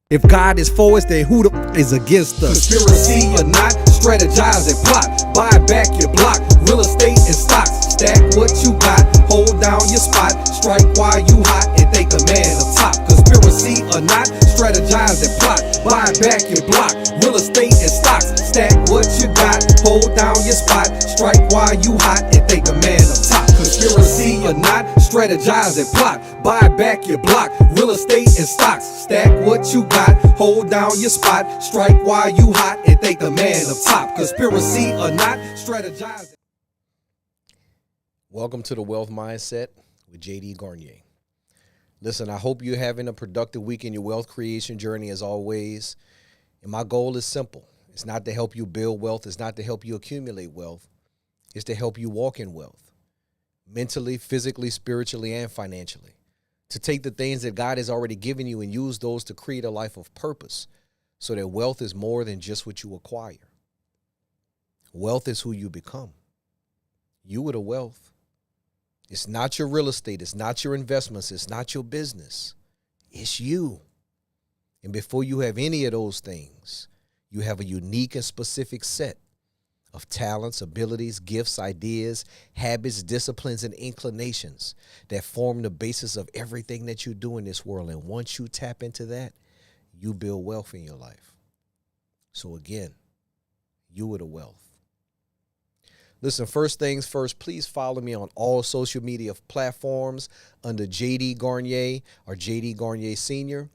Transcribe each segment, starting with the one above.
If God is for us, then who the is against us? Conspiracy or not, strategize and plot. Buy back your block, real estate and stocks. Stack what you got, hold down your spot. Strike while you hot and think the man up top. Conspiracy or not, strategize and plot. Buy back your block, real estate and stocks. Stack what you got, hold down your spot. Strike while you hot and think the man up top. Conspiracy or not, strategize and plot. Buy back your block, real estate and stocks. Stack what you got, hold down your spot. Strike while you hot and think the man up top. Conspiracy or not, strategize. Welcome to the Wealth Mindset with J.D. Garnier. Listen, I hope you're having a productive week in your wealth creation journey as always. And my goal is simple. It's not to help you build wealth. It's not to help you accumulate wealth. It's to help you walk in wealth. Mentally, physically, spiritually, and financially. To take the things that God has already given you and use those to create a life of purpose so that wealth is more than just what you acquire. Wealth is who you become. You are the wealth. It's not your real estate. It's not your investments. It's not your business. It's you. And before you have any of those things, you have a unique and specific set of talents, abilities, gifts, ideas, habits, disciplines, and inclinations that form the basis of everything that you do in this world. And once you tap into that, you build wealth in your life. So again, you are the wealth. Listen, first things first, please follow me on all social media platforms under J.D. Garnier or J.D. Garnier Sr.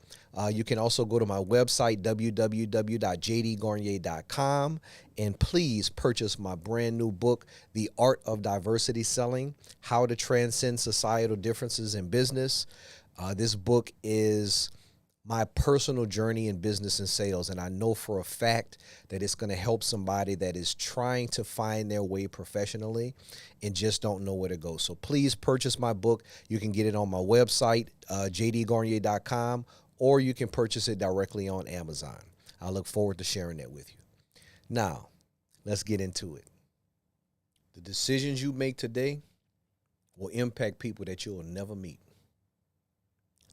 You can also go to my website, www.jdgarnier.com, and please purchase my brand new book, The Art of Diversity Selling, How to Transcend Societal Differences in Business. This book is my personal journey in business and sales, and I know for a fact that it's going to help somebody that is trying to find their way professionally and just don't know where to go. So please purchase my book. You can get it on my website, jdgarnier.com, or you can purchase it directly on Amazon. I look forward to sharing that with you. Now, let's get into it. The decisions you make today will impact people that you will never meet.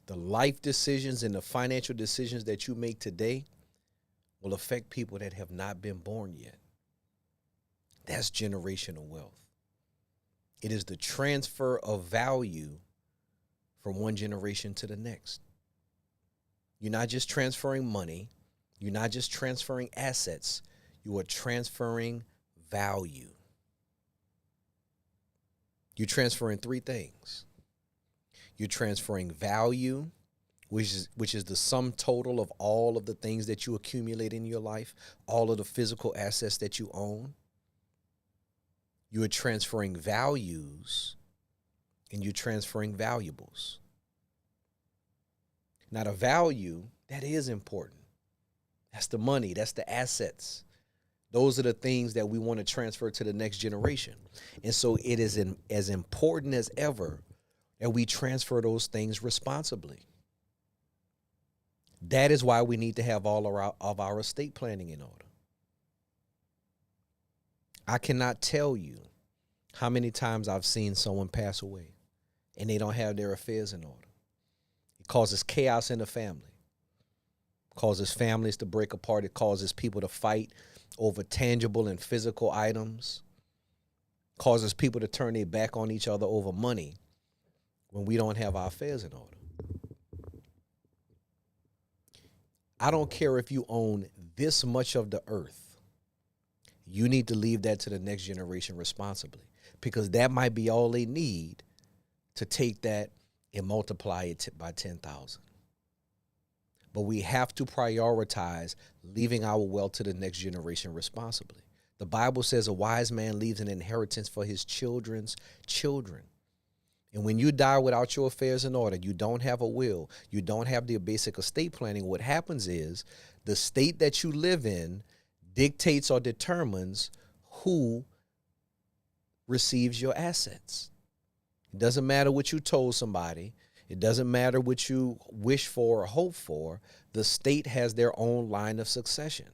The life decisions and the financial decisions that you make today will affect people that have not been born yet. That's generational wealth. It is the transfer of value from one generation to the next. You're not just transferring money. You're not just transferring assets. You are transferring value. You're transferring three things. You're transferring value, which is the sum total of all of the things that you accumulate in your life, all of the physical assets that you own. You are transferring values, and you're transferring valuables. Now, the value, that is important. That's the money. That's the assets. Those are the things that we want to transfer to the next generation. And so it is as important as ever that we transfer those things responsibly. That is why we need to have all of our estate planning in order. I cannot tell you how many times I've seen someone pass away and they don't have their affairs in order. It causes chaos in the family. It causes families to break apart. It causes people to fight over tangible and physical items. It causes people to turn their back on each other over money when we don't have our affairs in order. I don't care if you own this much of the earth. You need to leave that to the next generation responsibly, because that might be all they need to take that and multiply it by 10,000. But we have to prioritize leaving our wealth to the next generation responsibly. The Bible says a wise man leaves an inheritance for his children's children. And when you die without your affairs in order, you don't have a will, you don't have the basic estate planning, what happens is the state that you live in dictates or determines who receives your assets. It doesn't matter what you told somebody. It doesn't matter what you wish for or hope for. The state has their own line of succession.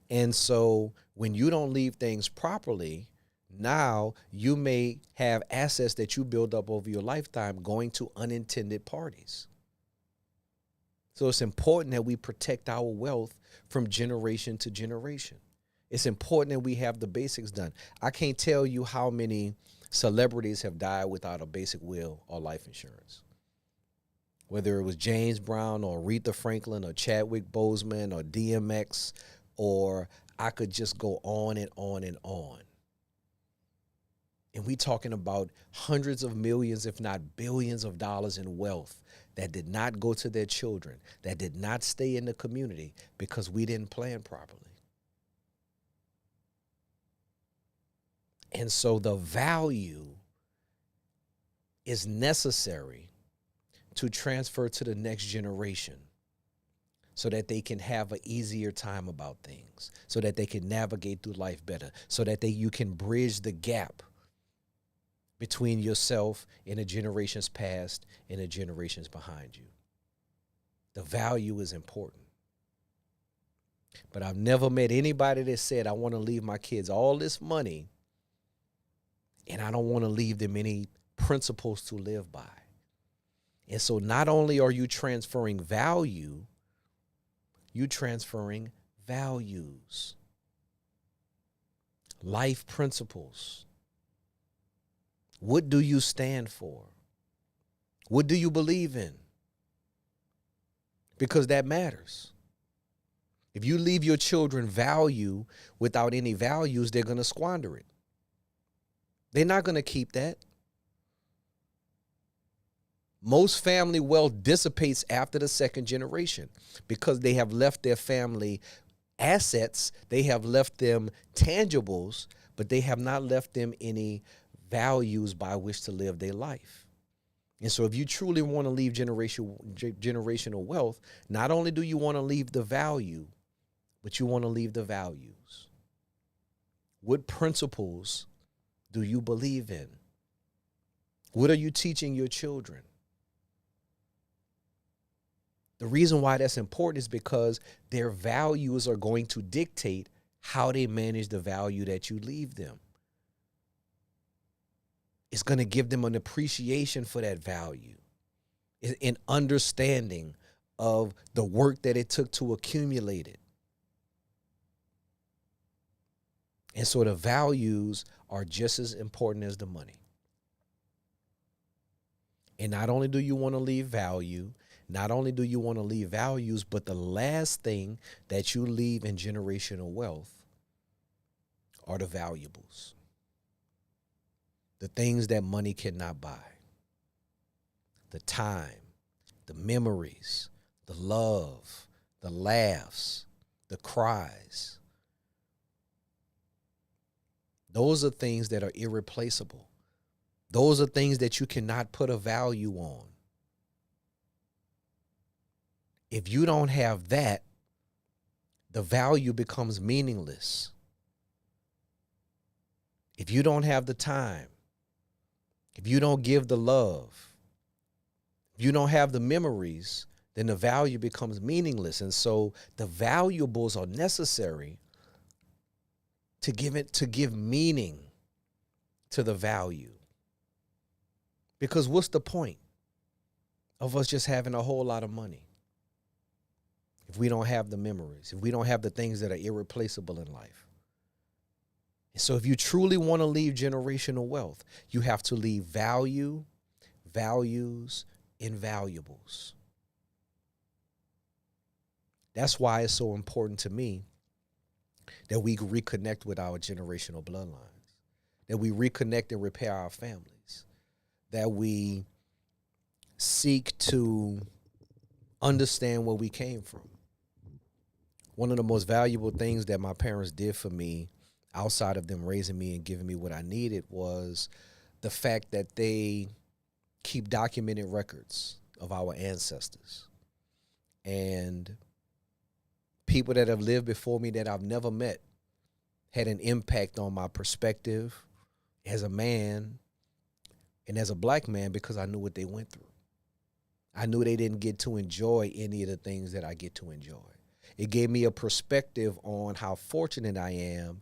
And so when you don't leave things properly, now you may have assets that you build up over your lifetime going to unintended parties. So it's important that we protect our wealth from generation to generation. It's important that we have the basics done. I can't tell you how many celebrities have died without a basic will or life insurance. Whether it was James Brown or Aretha Franklin or Chadwick Boseman or DMX, or I could just go on and on and on. And we talking about hundreds of millions, if not billions of dollars in wealth that did not go to their children, that did not stay in the community because we didn't plan properly. And so the value is necessary to transfer to the next generation so that they can have an easier time about things, so that they can navigate through life better, so that you can bridge the gap between yourself and the generations past and the generations behind you. The value is important. But I've never met anybody that said, I want to leave my kids all this money and I don't want to leave them any principles to live by. And so not only are you transferring value, you're transferring values, life principles. What do you stand for? What do you believe in? Because that matters. If you leave your children value without any values, they're going to squander it. They're not going to keep that. Most family wealth dissipates after the second generation because they have left their family assets, they have left them tangibles, but they have not left them any values by which to live their life. And so if you truly want to leave generational wealth, not only do you want to leave the value, but you want to leave the values. What principles do you believe in? What are you teaching your children? The reason why that's important is because their values are going to dictate how they manage the value that you leave them. It's going to give them an appreciation for that value, an understanding of the work that it took to accumulate it. And so the values are just as important as the money. And not only do you want to leave value, not only do you want to leave values, but the last thing that you leave in generational wealth are the valuables. The things that money cannot buy. The time, the memories, the love, the laughs, the cries. Those are things that are irreplaceable. Those are things that you cannot put a value on. If you don't have that, the value becomes meaningless. If you don't have the time, if you don't give the love, if you don't have the memories, then the value becomes meaningless. And so the valuables are necessary to give meaning to the value. Because what's the point of us just having a whole lot of money if we don't have the memories, if we don't have the things that are irreplaceable in life? And so if you truly want to leave generational wealth, you have to leave value, values, and valuables. That's why it's so important to me that we reconnect with our generational bloodlines, that we reconnect and repair our families, that we seek to understand where we came from. One of the most valuable things that my parents did for me, outside of them raising me and giving me what I needed, was the fact that they keep documented records of our ancestors. And people that have lived before me that I've never met had an impact on my perspective as a man and as a black man because I knew what they went through. I knew they didn't get to enjoy any of the things that I get to enjoy. It gave me a perspective on how fortunate I am,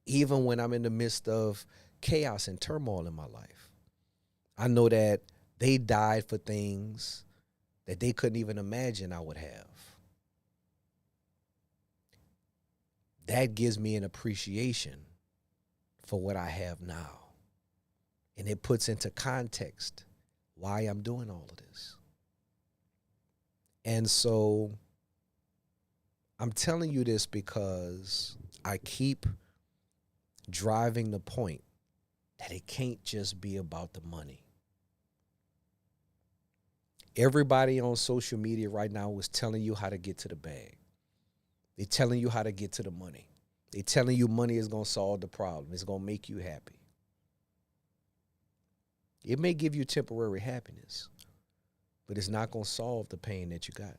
even when I'm in the midst of chaos and turmoil in my life. I know that they died for things that they couldn't even imagine I would have. That gives me an appreciation for what I have now. And it puts into context why I'm doing all of this. And so I'm telling you this because I keep driving the point that it can't just be about the money. Everybody on social media right now is telling you how to get to the bag. They're telling you how to get to the money. They're telling you money is going to solve the problem. It's going to make you happy. It may give you temporary happiness, but it's not going to solve the pain that you got.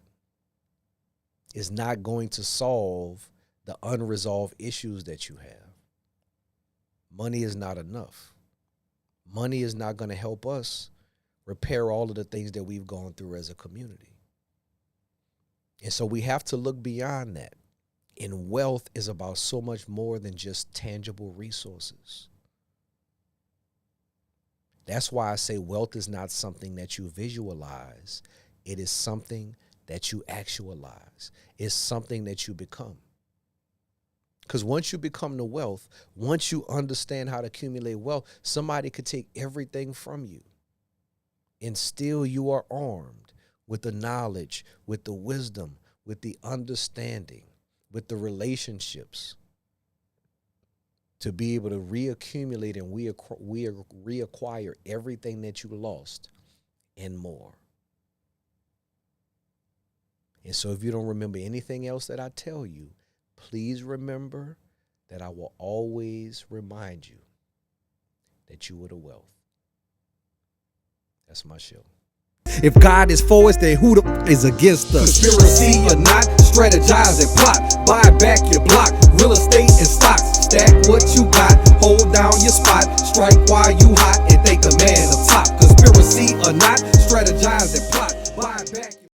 It's not going to solve the unresolved issues that you have. Money is not enough. Money is not going to help us repair all of the things that we've gone through as a community. And so we have to look beyond that. And wealth is about so much more than just tangible resources. That's why I say wealth is not something that you visualize. It is something that you actualize. It's something that you become. Because once you become the wealth, once you understand how to accumulate wealth, somebody could take everything from you. And still you are armed with the knowledge, with the wisdom, with the understanding, with the relationships to be able to reaccumulate and reacquire everything that you lost and more. And so if you don't remember anything else that I tell you, please remember that I will always remind you that you are the wealth. That's my show. If God is for us, then who is against us? Conspiracy or not, strategize and plot. Buy back your block, real estate and stocks. Stack what you got, hold down your spot. Strike while you hot and thank the man